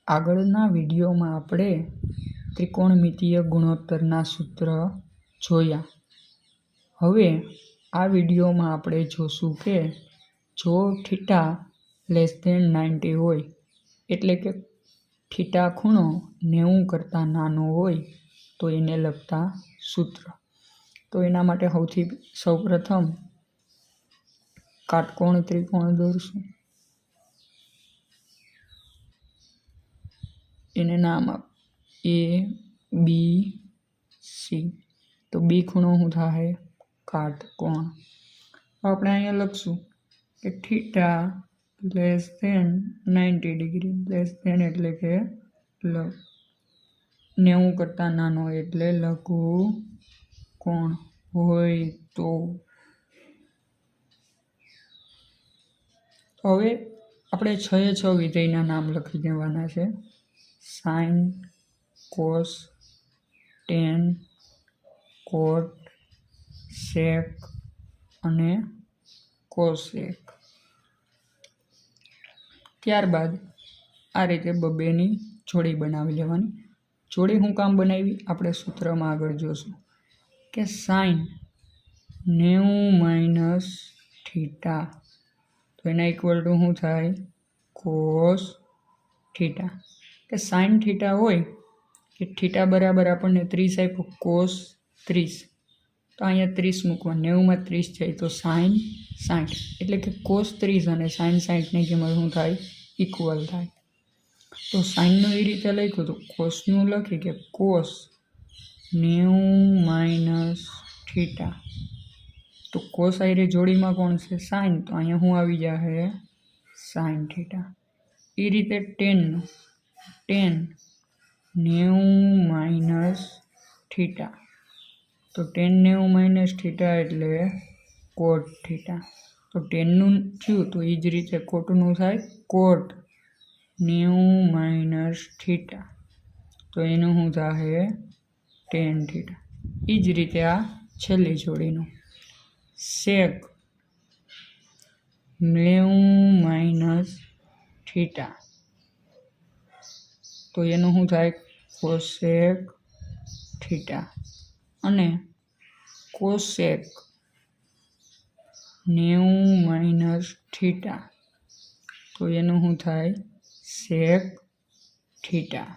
આગળના વિડીયોમાં આપણે ત્રિકોણમિતીય ગુણોત્તરના સૂત્ર જોયા. હવે આ વિડીયોમાં આપણે જોશું કે જો થીટા <90 હોય એટલે કે થીટા ખૂણો 90 કરતાં નાનો હોય તો એને લગતા સૂત્ર. તો એના માટે સૌપ્રથમ કાટકોણ ત્રિકોણ દોરશું. એને નામ આપ A B C. તો બી ખૂણો શું થાય? કાટકોણ. આપણે અહીંયા લખશું કે થીટા <90 એટલે કે 90 કરતાં નાનો એટલે લઘુ કોણ હોય તો. હવે આપણે 6 વિધેયના નામ લખી દેવાના છે. સાઇન, કોસ, ટેન, કોટ, સેક અને કોસેક. ત્યારબાદ આ રીતે બબેની જોડી બનાવી લેવાની. જોડી શું કામ બનાવી આપણે સૂત્રમાં આગળ જોશું કે સાઇન 90 - થીટા તો એના ઇક્વલ ટુ શું થાય? Cos theta. કે સાઇન થીટા હોય કે થીટા બરાબર આપણને 30 આપ્યું, કોસ 30 તો અહીંયા 30 મૂકવા, 90 માં 30 જાય તો સાઇન 60 એટલે કે કોસ 30 અને સાઇન 60 ની કિંમત શું થાય? ઇક્વલ થાય. તો સાઇનનું એ રીતે લખ્યું તો કોસનું લખી કે કોસ 90 - થીટા. તો કોસ આયરે જોડીમાં કોણ છે? સાઇન. તો અહીંયા શું આવી જાય? Sine theta. એ રીતે ટેનનું 90 - થીટા. તો 90 - થીટા એટલે કોટ થીટા. તો ટેનનું થયું તો એ જ રીતે કોટનું થાય કોટ 90 - થીટા. તો એનું શું થાય? Ten theta. એ જ રીતે આ છેલ્લી જોડીનું સેક 90 - થીટા. તો એનું શું થાય? Cosec theta. અને કોસેક 90 - થીટા. તો એનું શું થાય? Sec theta.